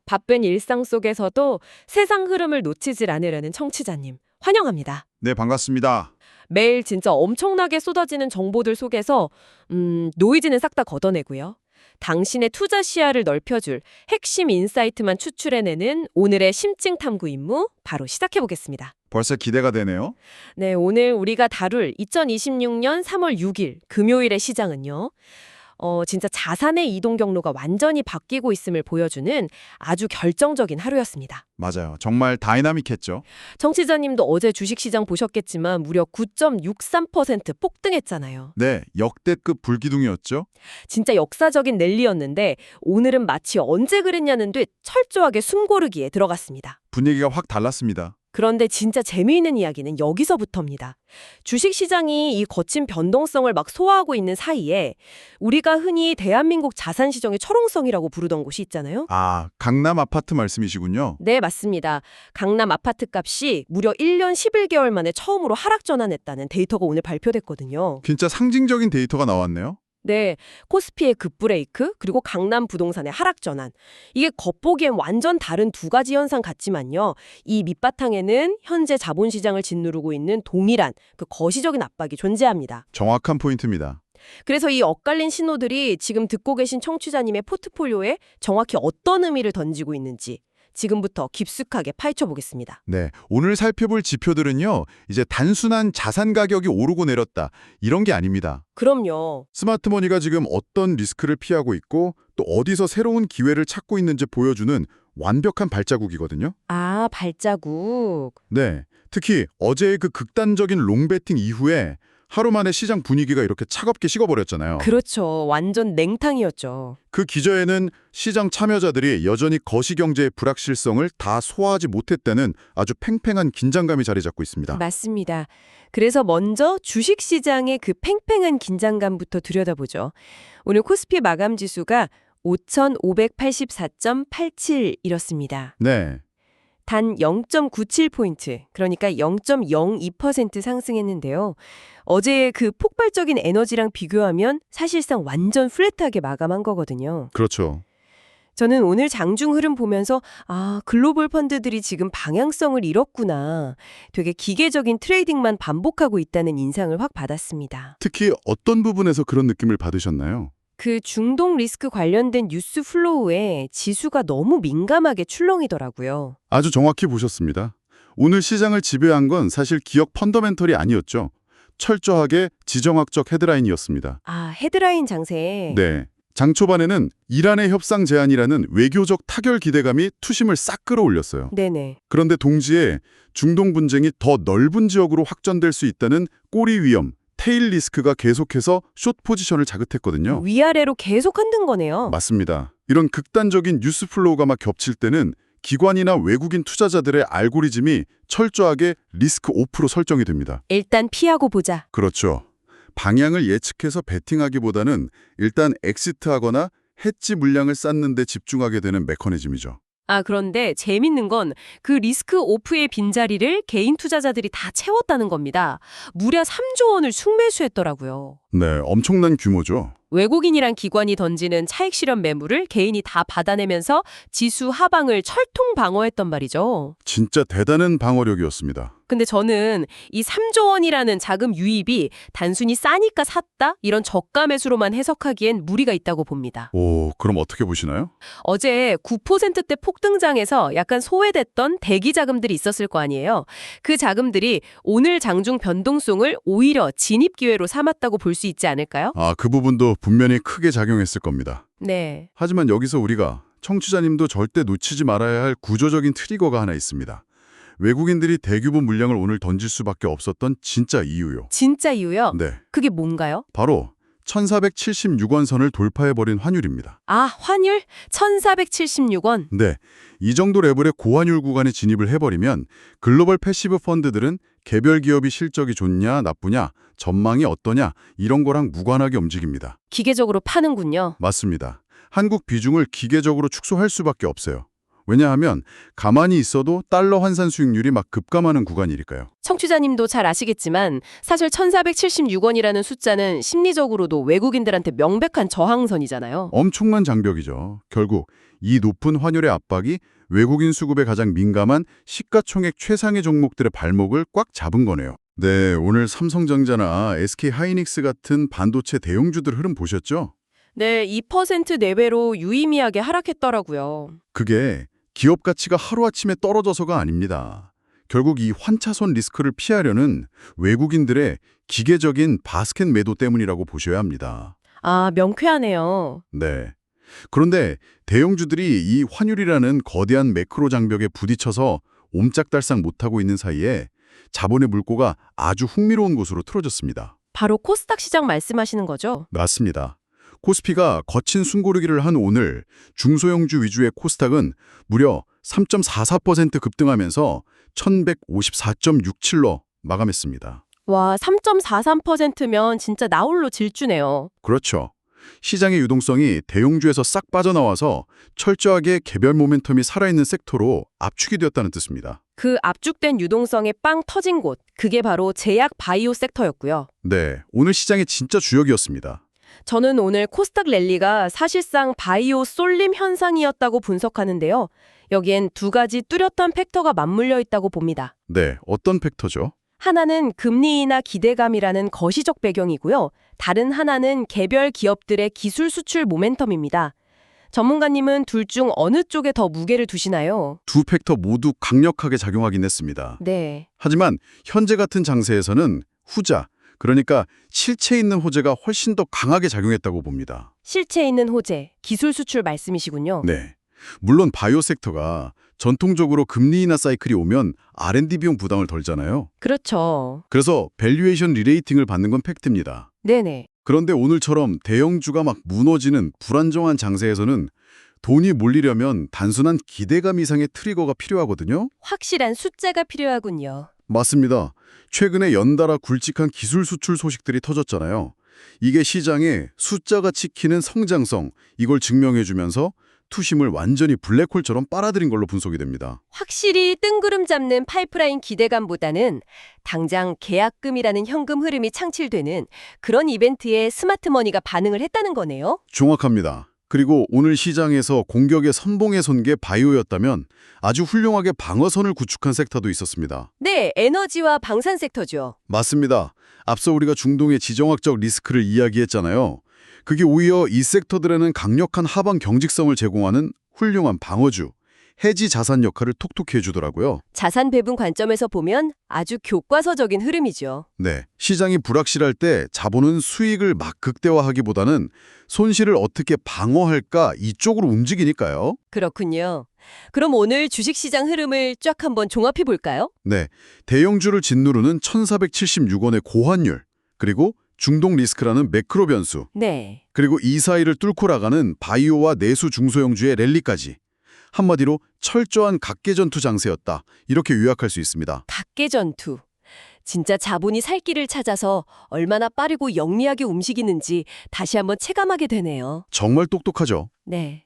바쁜 일상 속에서도 세상 흐름을 놓치질 않으려는 청취자님, 환영합니다. 네, 반갑습니다. 매일 진짜 엄청나게 쏟아지는 정보들 속에서 노이즈는 싹 다 걷어내고요. 당신의 투자 시야를 넓혀줄 핵심 인사이트만 추출해내는 오늘의 심층 탐구 임무 바로 시작해보겠습니다. 벌써 기대가 되네요. 네, 오늘 우리가 다룰 2026년 3월 6일 금요일의 시장은요. 진짜 자산의 이동 경로가 완전히 바뀌고 있음을 보여주는 아주 결정적인 하루였습니다. 맞아요. 정말 다이나믹했죠. 청취자님도 어제 주식시장 보셨겠지만 무려 9.63% 폭등했잖아요. 네, 역대급 불기둥이었죠. 진짜 역사적인 랠리였는데 오늘은 마치 언제 그랬냐는 듯 철저하게 숨고르기에 들어갔습니다. 분위기가 확 달랐습니다. 그런데 진짜 재미있는 이야기는 여기서부터입니다. 주식시장이 이 거친 변동성을 막 소화하고 있는 사이에 우리가 흔히 대한민국 자산시장의 철옹성이라고 부르던 곳이 있잖아요. 아, 강남 아파트 말씀이시군요. 네, 맞습니다. 강남 아파트 값이 무려 1년 11개월 만에 처음으로 하락 전환했다는 데이터가 오늘 발표됐거든요. 진짜 상징적인 데이터가 나왔네요. 네, 코스피의 급브레이크 그리고 강남 부동산의 하락 전환. 이게 겉보기엔 완전 다른 두 가지 현상 같지만요. 이 밑바탕에는 현재 자본시장을 짓누르고 있는 동일한 그 거시적인 압박이 존재합니다. 정확한 포인트입니다. 그래서 이 엇갈린 신호들이 지금 듣고 계신 청취자님의 포트폴리오에 정확히 어떤 의미를 던지고 있는지 지금부터 깊숙하게 파헤쳐 보겠습니다. 네, 오늘 살펴볼 지표들은요. 이제 단순한 자산 가격이 오르고 내렸다. 이런 게 아닙니다. 그럼요. 스마트머니가 지금 어떤 리스크를 피하고 있고 또 어디서 새로운 기회를 찾고 있는지 보여주는 완벽한 발자국이거든요. 아, 발자국. 네, 특히 어제의 그 극단적인 롱배팅 이후에 하루 만에 시장 분위기가 이렇게 차갑게 식어버렸잖아요. 그렇죠. 완전 냉탕이었죠. 그 기저에는 시장 참여자들이 여전히 거시경제의 불확실성을 다 소화하지 못했다는 아주 팽팽한 긴장감이 자리 잡고 있습니다. 맞습니다. 그래서 먼저 주식시장의 그 팽팽한 긴장감부터 들여다보죠. 오늘 코스피 마감 지수가 5,584.87 이렇습니다. 네, 단 0.97포인트, 그러니까 0.02% 상승했는데요. 어제의 그 폭발적인 에너지랑 비교하면 사실상 완전 플랫하게 마감한 거거든요. 그렇죠. 저는 오늘 장중 흐름 보면서 글로벌 펀드들이 지금 방향성을 잃었구나. 되게 기계적인 트레이딩만 반복하고 있다는 인상을 확 받았습니다. 특히 어떤 부분에서 그런 느낌을 받으셨나요? 그 중동 리스크 관련된 뉴스 플로우에 지수가 너무 민감하게 출렁이더라고요. 아주 정확히 보셨습니다. 오늘 시장을 지배한 건 사실 기업 펀더멘털이 아니었죠. 철저하게 지정학적 헤드라인이었습니다. 아, 헤드라인 장세. 네. 장 초반에는 이란의 협상 제안이라는 외교적 타결 기대감이 투심을 싹 끌어올렸어요. 네네. 그런데 동시에 중동 분쟁이 더 넓은 지역으로 확전될 수 있다는 꼬리 위험, 테일 리스크가 계속해서 숏 포지션을 자극했거든요. 위아래로 계속 흔든 거네요. 맞습니다. 이런 극단적인 뉴스 플로우가 막 겹칠 때는 기관이나 외국인 투자자들의 알고리즘이 철저하게 리스크 오프로 설정이 됩니다. 일단 피하고 보자. 그렇죠. 방향을 예측해서 베팅하기보다는 일단 엑시트하거나 해지 물량을 쌓는 데 집중하게 되는 메커니즘이죠. 그런데 재밌는 건 그 리스크 오프의 빈자리를 개인 투자자들이 다 채웠다는 겁니다. 무려 3조 원을 순매수했더라고요. 네, 엄청난 규모죠. 외국인이란 기관이 던지는 차익 실현 매물을 개인이 다 받아내면서 지수 하방을 철통 방어했단 말이죠. 진짜 대단한 방어력이었습니다. 근데 저는 이 3조 원이라는 자금 유입이 단순히 싸니까 샀다? 이런 저가 매수로만 해석하기엔 무리가 있다고 봅니다. 오, 그럼 어떻게 보시나요? 어제 9%대 폭등장에서 약간 소외됐던 대기 자금들이 있었을 거 아니에요. 그 자금들이 오늘 장중 변동성을 오히려 진입 기회로 삼았다고 볼 수 있지 않을까요? 그 부분도 분명히 크게 작용했을 겁니다. 네. 하지만 여기서 우리가 청취자님도 절대 놓치지 말아야 할 구조적인 트리거가 하나 있습니다. 외국인들이 대규모 물량을 오늘 던질 수밖에 없었던 진짜 이유요. 진짜 이유요? 네, 그게 뭔가요? 바로 1476원 선을 돌파해버린 환율입니다. 환율? 1476원. 네, 이 정도 레벨의 고환율 구간에 진입을 해버리면 글로벌 패시브 펀드들은 개별 기업이 실적이 좋냐 나쁘냐, 전망이 어떠냐 이런 거랑 무관하게 움직입니다. 기계적으로 파는군요. 맞습니다. 한국 비중을 기계적으로 축소할 수밖에 없어요. 왜냐하면 가만히 있어도 달러 환산 수익률이 막 급감하는 구간이니까요. 청취자님도 잘 아시겠지만 사실 1476원이라는 숫자는 심리적으로도 외국인들한테 명백한 저항선이잖아요. 엄청난 장벽이죠. 결국 이 높은 환율의 압박이 외국인 수급에 가장 민감한 시가총액 최상위 종목들의 발목을 꽉 잡은 거네요. 네, 오늘 삼성전자나 SK하이닉스 같은 반도체 대형주들 흐름 보셨죠? 네, 2% 내외로 유의미하게 하락했더라고요. 그게 기업 가치가 하루아침에 떨어져서가 아닙니다. 결국 이 환차손 리스크를 피하려는 외국인들의 기계적인 바스켓 매도 때문이라고 보셔야 합니다. 아, 명쾌하네요. 네. 그런데 대형주들이 이 환율이라는 거대한 매크로 장벽에 부딪혀서 옴짝달싹 못하고 있는 사이에 자본의 물꼬가 아주 흥미로운 곳으로 틀어졌습니다. 바로 코스닥 시장 말씀하시는 거죠? 맞습니다. 코스피가 거친 숨고르기를 한 오늘 중소형주 위주의 코스닥은 무려 3.44% 급등하면서 1154.67로 마감했습니다. 와, 3.43%면 진짜 나홀로 질주네요. 그렇죠. 시장의 유동성이 대형주에서 싹 빠져나와서 철저하게 개별 모멘텀이 살아있는 섹터로 압축이 되었다는 뜻입니다. 그 압축된 유동성에 빵 터진 곳, 그게 바로 제약 바이오 섹터였고요. 네, 오늘 시장의 진짜 주역이었습니다. 저는 오늘 코스닥 랠리가 사실상 바이오 쏠림 현상이었다고 분석하는데요. 여기엔 두 가지 뚜렷한 팩터가 맞물려 있다고 봅니다. 네, 어떤 팩터죠? 하나는 금리 인하 기대감이라는 거시적 배경이고요. 다른 하나는 개별 기업들의 기술 수출 모멘텀입니다. 전문가님은 둘 중 어느 쪽에 더 무게를 두시나요? 두 팩터 모두 강력하게 작용하긴 했습니다. 네. 하지만 현재 같은 장세에서는 후자, 그러니까 실체 있는 호재가 훨씬 더 강하게 작용했다고 봅니다. 실체 있는 호재, 기술 수출 말씀이시군요. 네. 물론 바이오 섹터가 전통적으로 금리 인하 사이클이 오면 R&D 비용 부담을 덜잖아요. 그렇죠. 그래서 밸류에이션 리레이팅을 받는 건 팩트입니다. 네네. 그런데 오늘처럼 대형주가 막 무너지는 불안정한 장세에서는 돈이 몰리려면 단순한 기대감 이상의 트리거가 필요하거든요. 확실한 숫자가 필요하군요. 맞습니다. 최근에 연달아 굵직한 기술 수출 소식들이 터졌잖아요. 이게 시장에 숫자가 지키는 성장성, 이걸 증명해주면서 투심을 완전히 블랙홀처럼 빨아들인 걸로 분석이 됩니다. 확실히 뜬구름 잡는 파이프라인 기대감보다는 당장 계약금이라는 현금 흐름이 창출되는 그런 이벤트에 스마트머니가 반응을 했다는 거네요. 정확합니다. 그리고 오늘 시장에서 공격의 선봉에 선 게 바이오였다면 아주 훌륭하게 방어선을 구축한 섹터도 있었습니다. 네, 에너지와 방산 섹터죠. 맞습니다. 앞서 우리가 중동의 지정학적 리스크를 이야기했잖아요. 그게 오히려 이 섹터들에는 강력한 하방 경직성을 제공하는 훌륭한 방어주, 해지 자산 역할을 톡톡히 해주더라고요. 자산 배분 관점에서 보면 아주 교과서적인 흐름이죠. 네, 시장이 불확실할 때 자본은 수익을 막 극대화하기보다는 손실을 어떻게 방어할까 이쪽으로 움직이니까요. 그렇군요. 그럼 오늘 주식시장 흐름을 쫙 한번 종합해 볼까요? 네, 대형주를 짓누르는 1476원의 고환율, 그리고 중동 리스크라는 매크로 변수, 네. 그리고 이 사이를 뚫고 나가는 바이오와 내수 중소형주의 랠리까지. 한마디로 철저한 각계전투 장세였다. 이렇게 요약할 수 있습니다. 각계전투. 진짜 자본이 살 길을 찾아서 얼마나 빠르고 영리하게 움직이는지 다시 한번 체감하게 되네요. 정말 똑똑하죠? 네.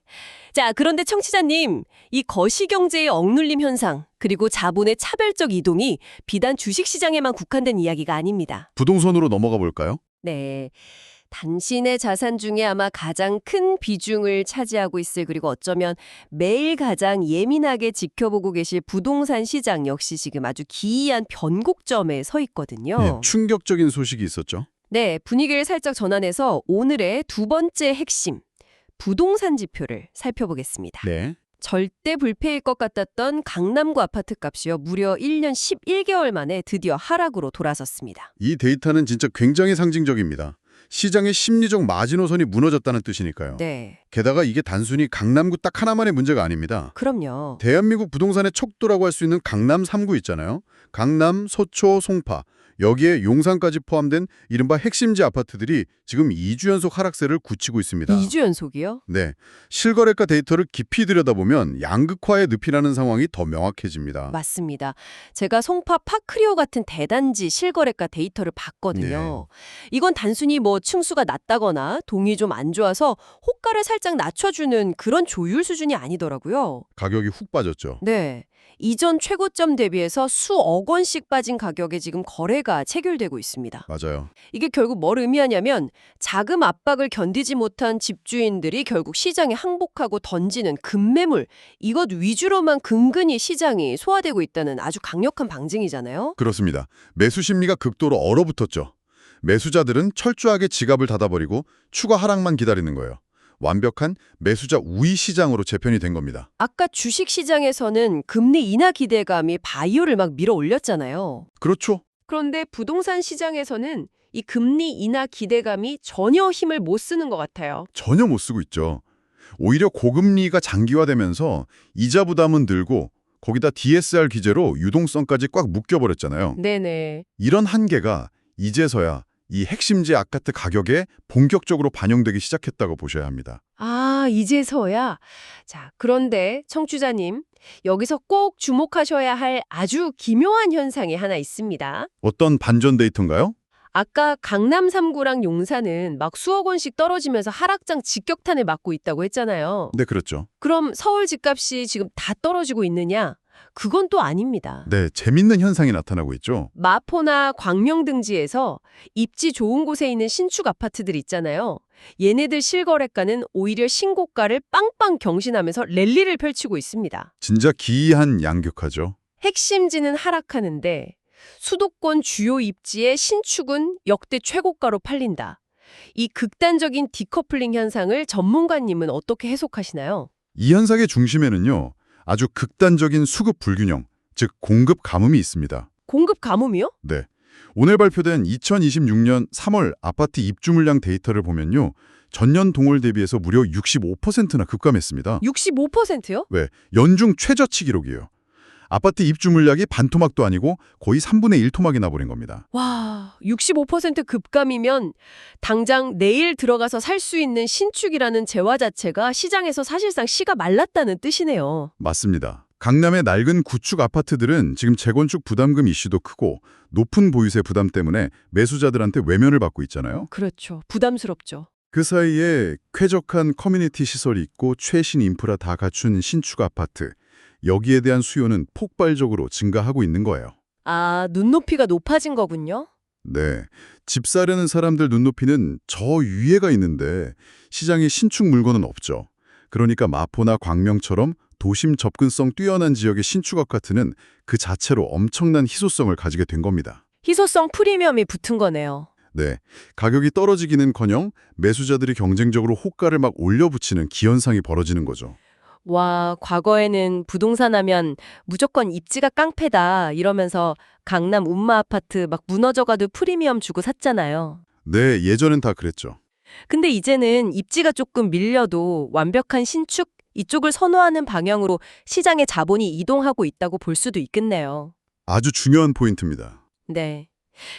자, 그런데 청취자님, 이 거시경제의 억눌림 현상, 그리고 자본의 차별적 이동이 비단 주식시장에만 국한된 이야기가 아닙니다. 부동산으로 넘어가 볼까요? 네. 당신의 자산 중에 아마 가장 큰 비중을 차지하고 있을, 그리고 어쩌면 매일 가장 예민하게 지켜보고 계실 부동산 시장 역시 지금 아주 기이한 변곡점에 서 있거든요. 네, 충격적인 소식이 있었죠. 네, 분위기를 살짝 전환해서 오늘의 두 번째 핵심, 부동산 지표를 살펴보겠습니다. 네. 절대 불패일 것 같았던 강남구 아파트 값이요. 무려 1년 11개월 만에 드디어 하락으로 돌아섰습니다. 이 데이터는 진짜 굉장히 상징적입니다. 시장의 심리적 마지노선이 무너졌다는 뜻이니까요. 네, 게다가 이게 단순히 강남구 딱 하나만의 문제가 아닙니다. 그럼요. 대한민국 부동산의 척도라고 할 수 있는 강남 3구 있잖아요. 강남, 서초, 송파. 여기에 용산까지 포함된 이른바 핵심지 아파트들이 지금 2주 연속 하락세를 굳히고 있습니다. 2주 연속이요? 네, 실거래가 데이터를 깊이 들여다보면 양극화의 늪이라는 상황이 더 명확해집니다. 맞습니다. 제가 송파 파크리오 같은 대단지 실거래가 데이터를 봤거든요. 이건 단순히 뭐 층수가 낮다거나 동이 좀 안 좋아서 호가를 살짝 낮춰주는 그런 조율 수준이 아니더라고요. 가격이 훅 빠졌죠. 네. 이전 최고점 대비해서 수억 원씩 빠진 가격에 지금 거래가 체결되고 있습니다. 맞아요. 이게 결국 뭘 의미하냐면 자금 압박을 견디지 못한 집주인들이 결국 시장에 항복하고 던지는 급매물, 이것 위주로만 근근히 시장이 소화되고 있다는 아주 강력한 방증이잖아요. 그렇습니다. 매수 심리가 극도로 얼어붙었죠. 매수자들은 철저하게 지갑을 닫아버리고 추가 하락만 기다리는 거예요. 완벽한 매수자 우위 시장으로 재편이 된 겁니다. 아까 주식시장에서는 금리 인하 기대감이 바이오를 막 밀어 올렸잖아요. 그렇죠. 그런데 부동산 시장에서는 이 금리 인하 기대감이 전혀 힘을 못 쓰는 것 같아요. 전혀 못 쓰고 있죠. 오히려 고금리가 장기화되면서 이자 부담은 늘고 거기다 DSR 기제로 유동성까지 꽉 묶여버렸잖아요. 네네. 이런 한계가 이제서야 이 핵심지 아파트 가격에 본격적으로 반영되기 시작했다고 보셔야 합니다. 아, 이제서야. 자, 그런데 청취자님, 여기서 꼭 주목하셔야 할 아주 기묘한 현상이 하나 있습니다. 어떤 반전 데이터인가요? 아까 강남 3구랑 용산은 막 수억 원씩 떨어지면서 하락장 직격탄을 맞고 있다고 했잖아요. 네, 그렇죠. 그럼 서울 집값이 지금 다 떨어지고 있느냐? 그건 또 아닙니다. 네, 재밌는 현상이 나타나고 있죠. 마포나 광명 등지에서 입지 좋은 곳에 있는 신축 아파트들 있잖아요. 얘네들 실거래가는 오히려 신고가를 빵빵 경신하면서 랠리를 펼치고 있습니다. 진짜 기이한 양극화죠. 핵심지는 하락하는데 수도권 주요 입지의 신축은 역대 최고가로 팔린다. 이 극단적인 디커플링 현상을 전문가님은 어떻게 해석하시나요? 이 현상의 중심에는요, 아주 극단적인 수급 불균형, 즉 공급 가뭄이 있습니다. 공급 가뭄이요? 네. 오늘 발표된 2026년 3월 아파트 입주 물량 데이터를 보면요. 전년 동월 대비해서 무려 65%나 급감했습니다. 65%요? 왜? 연중 최저치 기록이에요. 아파트 입주 물량이 반토막도 아니고 거의 3분의 1 토막이 나버린 겁니다. 와, 65% 급감이면 당장 내일 들어가서 살 수 있는 신축이라는 재화 자체가 시장에서 사실상 씨가 말랐다는 뜻이네요. 맞습니다. 강남의 낡은 구축 아파트들은 지금 재건축 부담금 이슈도 크고 높은 보유세 부담 때문에 매수자들한테 외면을 받고 있잖아요. 그렇죠. 부담스럽죠. 그 사이에 쾌적한 커뮤니티 시설이 있고 최신 인프라 다 갖춘 신축 아파트, 여기에 대한 수요는 폭발적으로 증가하고 있는 거예요. 아, 눈높이가 높아진 거군요. 네, 집 사려는 사람들 눈높이는 저 위에가 있는데 시장에 신축 물건은 없죠. 그러니까 마포나 광명처럼 도심 접근성 뛰어난 지역의 신축 아파트는 그 자체로 엄청난 희소성을 가지게 된 겁니다. 희소성 프리미엄이 붙은 거네요. 네, 가격이 떨어지기는커녕 매수자들이 경쟁적으로 호가를 막 올려붙이는 기현상이 벌어지는 거죠. 와, 과거에는 부동산 하면 무조건 입지가 깡패다 이러면서 강남 운마 아파트 막 무너져가도 프리미엄 주고 샀잖아요. 네, 예전엔 다 그랬죠. 근데 이제는 입지가 조금 밀려도 완벽한 신축 이쪽을 선호하는 방향으로 시장의 자본이 이동하고 있다고 볼 수도 있겠네요. 아주 중요한 포인트입니다. 네.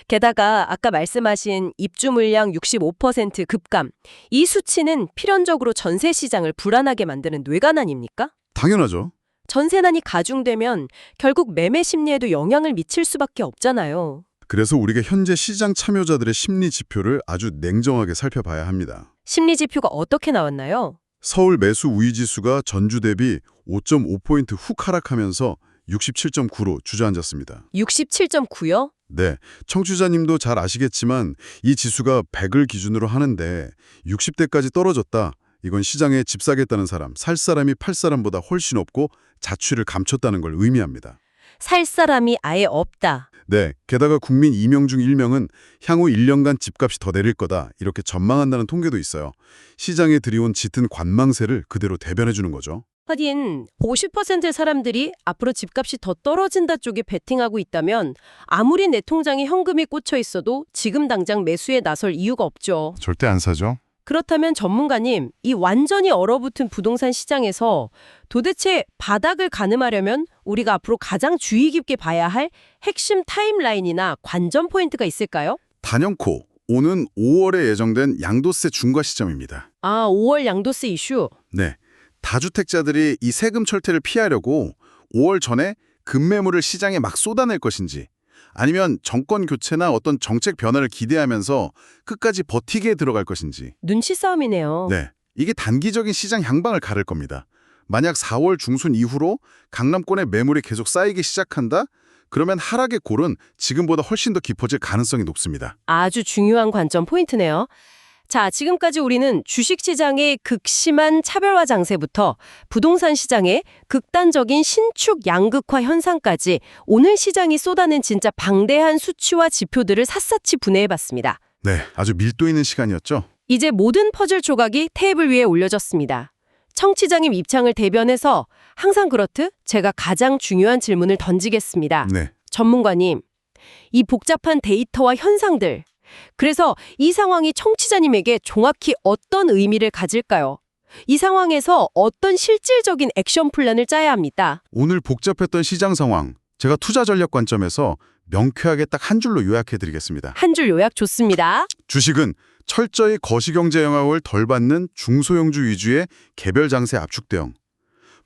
게다가 아까 말씀하신 입주 물량 65% 급감, 이 수치는 필연적으로 전세 시장을 불안하게 만드는 뇌관 아닙니까? 당연하죠. 전세난이 가중되면 결국 매매 심리에도 영향을 미칠 수밖에 없잖아요. 그래서 우리가 현재 시장 참여자들의 심리 지표를 아주 냉정하게 살펴봐야 합니다. 심리 지표가 어떻게 나왔나요? 서울 매수 우위 지수가 전주 대비 5.5포인트 훅 하락하면서 67.9로 주저앉았습니다. 67.9요? 네, 청취자님도 잘 아시겠지만 이 지수가 100을 기준으로 하는데 60대까지 떨어졌다. 이건 시장에 집 사겠다는 사람, 살 사람이 팔 사람보다 훨씬 없고 자취를 감췄다는 걸 의미합니다. 살 사람이 아예 없다. 네, 게다가 국민 2명 중 1명은 향후 1년간 집값이 더 내릴 거다 이렇게 전망한다는 통계도 있어요. 시장에 들이온 짙은 관망세를 그대로 대변해주는 거죠. 하긴 50%의 사람들이 앞으로 집값이 더 떨어진다 쪽에 베팅하고 있다면 아무리 내 통장에 현금이 꽂혀 있어도 지금 당장 매수에 나설 이유가 없죠. 절대 안 사죠. 그렇다면 전문가님, 이 완전히 얼어붙은 부동산 시장에서 도대체 바닥을 가늠하려면 우리가 앞으로 가장 주의 깊게 봐야 할 핵심 타임라인이나 관전 포인트가 있을까요? 단연코 오는 5월에 예정된 양도세 중과 시점입니다. 아, 5월 양도세 이슈. 네, 다주택자들이 이 세금 철퇴를 피하려고 5월 전에 급매물을 시장에 막 쏟아낼 것인지 아니면 정권 교체나 어떤 정책 변화를 기대하면서 끝까지 버티게 들어갈 것인지. 눈치 싸움이네요. 네, 이게 단기적인 시장 향방을 가를 겁니다. 만약 4월 중순 이후로 강남권의 매물이 계속 쌓이기 시작한다? 그러면 하락의 골은 지금보다 훨씬 더 깊어질 가능성이 높습니다. 아주 중요한 관점 포인트네요. 자, 지금까지 우리는 주식시장의 극심한 차별화 장세부터 부동산 시장의 극단적인 신축 양극화 현상까지 오늘 시장이 쏟아낸 진짜 방대한 수치와 지표들을 샅샅이 분해해봤습니다. 네, 아주 밀도 있는 시간이었죠. 이제 모든 퍼즐 조각이 테이블 위에 올려졌습니다. 청취자님 입장을 대변해서 항상 그렇듯 제가 가장 중요한 질문을 던지겠습니다. 네, 전문가님, 이 복잡한 데이터와 현상들, 그래서 이 상황이 청취자님에게 정확히 어떤 의미를 가질까요? 이 상황에서 어떤 실질적인 액션 플랜을 짜야 합니다. 오늘 복잡했던 시장 상황, 제가 투자 전략 관점에서 명쾌하게 딱 한 줄로 요약해드리겠습니다. 한 줄 요약 좋습니다. 주식은 철저히 거시경제 영향을 덜 받는 중소형주 위주의 개별 장세 압축 대응.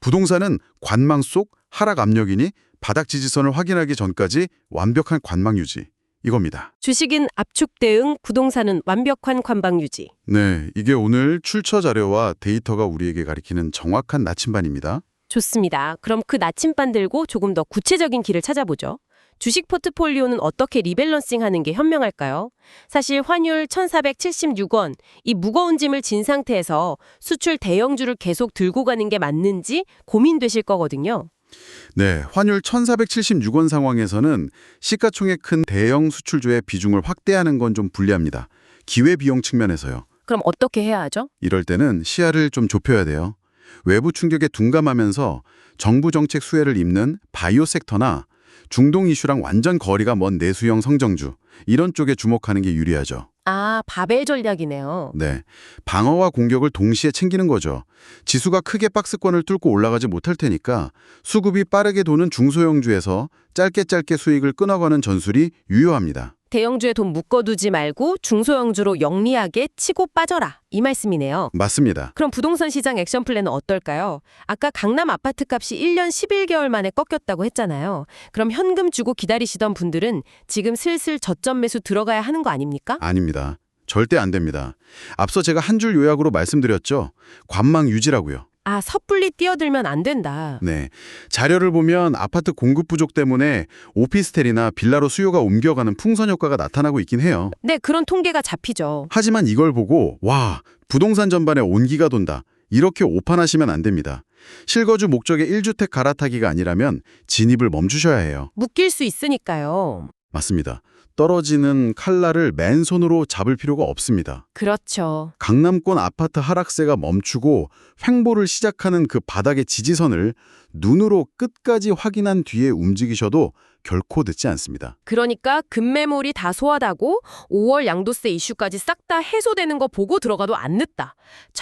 부동산은 관망 속 하락 압력이니 바닥 지지선을 확인하기 전까지 완벽한 관망 유지. 이겁니다. 주식인 압축 대응, 부동산은 완벽한 관방 유지. 네, 이게 오늘 출처 자료와 데이터가 우리에게 가리키는 정확한 나침반입니다. 좋습니다. 그럼 그 나침반 들고 조금 더 구체적인 길을 찾아보죠. 주식 포트폴리오는 어떻게 리밸런싱하는 게 현명할까요? 사실 환율 1,476원, 이 무거운 짐을 진 상태에서 수출 대형주를 계속 들고 가는 게 맞는지 고민되실 거거든요. 네, 환율 1,476원 상황에서는 시가총액 큰 대형 수출주의 비중을 확대하는 건 좀 불리합니다. 기회비용 측면에서요. 그럼 어떻게 해야 하죠? 이럴 때는 시야를 좀 좁혀야 돼요. 외부 충격에 둔감하면서 정부 정책 수혜를 입는 바이오 섹터나 중동 이슈랑 완전 거리가 먼 내수형 성장주, 이런 쪽에 주목하는 게 유리하죠. 아, 바벨 전략이네요. 네, 방어와 공격을 동시에 챙기는 거죠. 지수가 크게 박스권을 뚫고 올라가지 못할 테니까 수급이 빠르게 도는 중소형주에서 짧게 수익을 끊어가는 전술이 유효합니다. 대형주에 돈 묶어두지 말고 중소형주로 영리하게 치고 빠져라. 이 말씀이네요. 맞습니다. 그럼 부동산 시장 액션 플랜은 어떨까요? 아까 강남 아파트 값이 1년 11개월 만에 꺾였다고 했잖아요. 그럼 현금 주고 기다리시던 분들은 지금 슬슬 저점 매수 들어가야 하는 거 아닙니까? 아닙니다. 절대 안 됩니다. 앞서 제가 한 줄 요약으로 말씀드렸죠. 관망 유지라고요. 아, 섣불리 뛰어들면 안 된다. 네, 자료를 보면 아파트 공급 부족 때문에 오피스텔이나 빌라로 수요가 옮겨가는 풍선 효과가 나타나고 있긴 해요. 네, 그런 통계가 잡히죠. 하지만 이걸 보고 와, 부동산 전반에 온기가 돈다. 이렇게 오판하시면 안 됩니다. 실거주 목적의 1주택 갈아타기가 아니라면 진입을 멈추셔야 해요. 묶일 수 있으니까요. 맞습니다. 떨어지는 칼날을 맨손으로 잡을 필요가 없습니다. 그렇죠. 강남권 아파트 하락세가 멈추고 횡보를 시작하는 그 바닥의 지지선을 눈으로 끝까지 확인한 뒤에 움직이셔도 결코 늦지 않습니다. 그러니까 급매물이 다 소화하고 5월 양도세 이슈까지 싹 다 해소되는 거 보고 들어가도 안 늦다.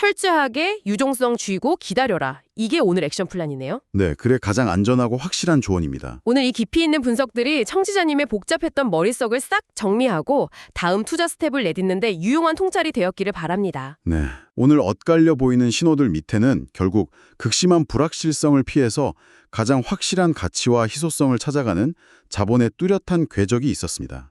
철저하게 유동성 쥐고 기다려라. 이게 오늘 액션 플랜이네요. 네, 그래 가장 안전하고 확실한 조언입니다. 오늘 이 깊이 있는 분석들이 청취자님의 복잡했던 머릿속을 싹 정리하고 다음 투자 스텝을 내딛는데 유용한 통찰이 되었기를 바랍니다. 네, 오늘 엇갈려 보이는 신호들 밑에는 결국 극심한 불확실성을 피해서 가장 확실한 가치와 희소성을 찾아가는 자본의 뚜렷한 궤적이 있었습니다.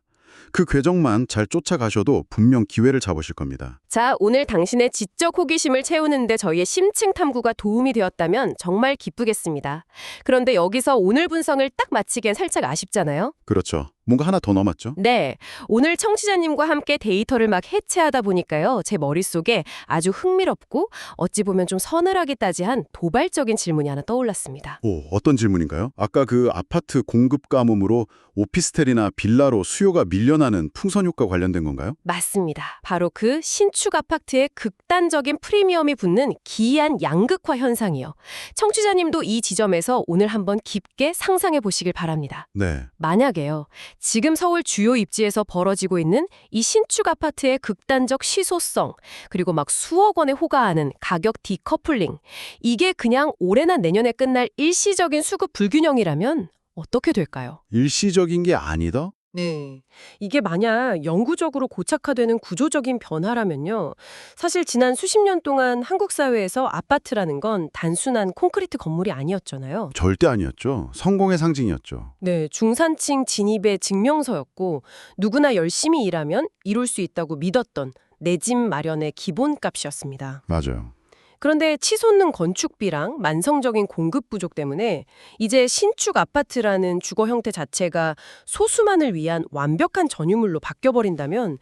그 궤적만 잘 쫓아가셔도 분명 기회를 잡으실 겁니다. 자, 오늘 당신의 지적 호기심을 채우는데 저희의 심층 탐구가 도움이 되었다면 정말 기쁘겠습니다. 그런데 여기서 오늘 분석을 딱 마치기엔 살짝 아쉽잖아요? 그렇죠. 뭔가 하나 더 남았죠? 네, 오늘 청취자님과 함께 데이터를 막 해체하다 보니까요. 제 머릿속에 아주 흥미롭고 어찌 보면 좀 서늘하게 따지한 도발적인 질문이 하나 떠올랐습니다. 오, 어떤 질문인가요? 아까 그 아파트 공급 가뭄으로 오피스텔이나 빌라로 수요가 밀려나는 풍선 효과 관련된 건가요? 맞습니다. 바로 그 신축 아파트에 극단적인 프리미엄이 붙는 기이한 양극화 현상이요. 청취자님도 이 지점에서 오늘 한번 깊게 상상해 보시길 바랍니다. 네. 만약에요. 지금 서울 주요 입지에서 벌어지고 있는 이 신축 아파트의 극단적 시소성, 그리고 막 수억 원에 호가하는 가격 디커플링, 이게 그냥 올해나 내년에 끝날 일시적인 수급 불균형이라면 어떻게 될까요? 일시적인 게 아니다? 네. 이게 만약 영구적으로 고착화되는 구조적인 변화라면요. 사실 지난 수십 년 동안 한국 사회에서 아파트라는 건 단순한 콘크리트 건물이 아니었잖아요. 절대 아니었죠. 성공의 상징이었죠. 네, 중산층 진입의 증명서였고 누구나 열심히 일하면 이룰 수 있다고 믿었던 내 집 마련의 기본값이었습니다. 맞아요. 그런데 치솟는 건축비랑 만성적인 공급 부족 때문에 이제 신축 아파트라는 주거 형태 자체가 소수만을 위한 완벽한 전유물로 바뀌어버린다면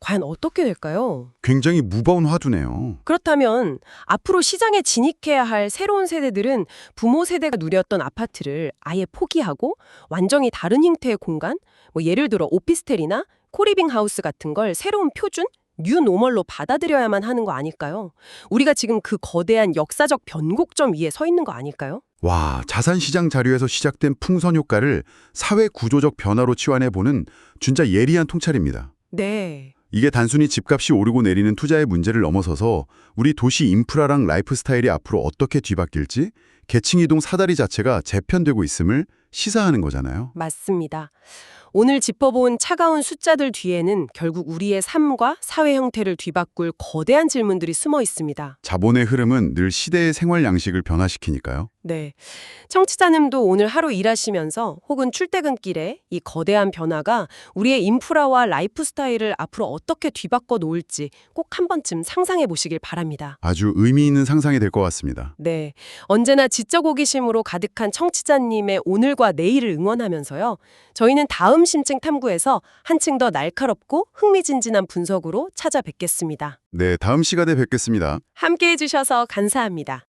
과연 어떻게 될까요? 굉장히 무거운 화두네요. 그렇다면 앞으로 시장에 진입해야 할 새로운 세대들은 부모 세대가 누렸던 아파트를 아예 포기하고 완전히 다른 형태의 공간, 뭐 예를 들어 오피스텔이나 코리빙 하우스 같은 걸 새로운 표준, 뉴노멀로 받아들여야만 하는 거 아닐까요? 우리가 지금 그 거대한 역사적 변곡점 위에 서 있는 거 아닐까요? 와, 자산시장 자료에서 시작된 풍선 효과를 사회 구조적 변화로 치환해보는 진짜 예리한 통찰입니다. 네. 이게 단순히 집값이 오르고 내리는 투자의 문제를 넘어서서 우리 도시 인프라랑 라이프 스타일이 앞으로 어떻게 뒤바뀔지 계층 이동 사다리 자체가 재편되고 있음을 시사하는 거잖아요. 맞습니다. 오늘 짚어본 차가운 숫자들 뒤에는 결국 우리의 삶과 사회 형태를 뒤바꿀 거대한 질문들이 숨어 있습니다. 자본의 흐름은 늘 시대의 생활 양식을 변화시키니까요. 네. 청취자님도 오늘 하루 일하시면서 혹은 출퇴근길에 이 거대한 변화가 우리의 인프라와 라이프 스타일을 앞으로 어떻게 뒤바꿔 놓을지 꼭 한 번쯤 상상해 보시길 바랍니다. 아주 의미 있는 상상이 될 것 같습니다. 네. 언제나 지적 호기심으로 가득한 청취자님의 오늘과 내일을 응원하면서요. 저희는 다음 심층 탐구에서 한층 더 날카롭고 흥미진진한 분석으로 찾아뵙겠습니다. 네, 다음 시간에 뵙겠습니다. 함께해 주셔서 감사합니다.